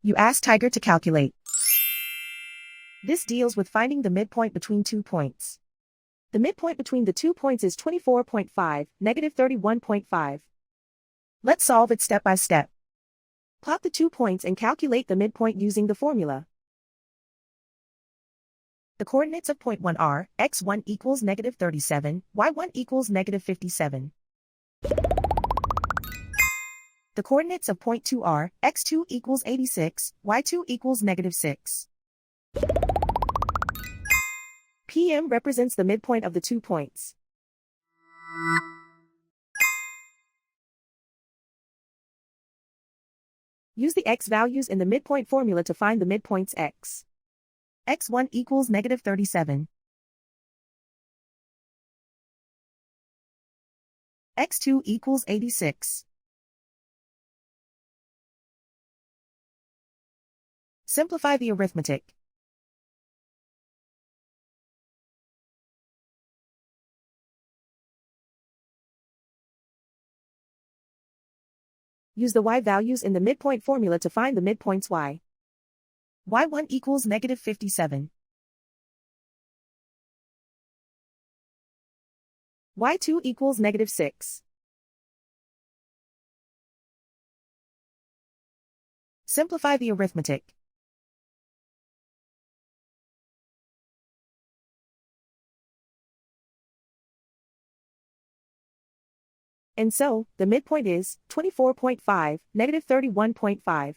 You ask Tiger to calculate. This deals with finding the midpoint between 2 points. The midpoint between the 2 points is 24.5, negative 31.5. Let's solve it step by step. Plot the 2 points and calculate the midpoint using the formula. The coordinates of point 1 are, x1 equals negative 37, y1 equals negative 57. The coordinates of point 2 are, x2 equals 86, y2 equals negative 6. PM represents the midpoint of the 2 points. Use the x values in the midpoint formula to find the midpoints x. x1 equals negative 37. x2 equals 86. Simplify the arithmetic. Use the y values in the midpoint formula to find the midpoints y. y1 equals negative 57. y2 equals negative 6. Simplify the arithmetic. And so, the midpoint is 24.5, negative 31.5.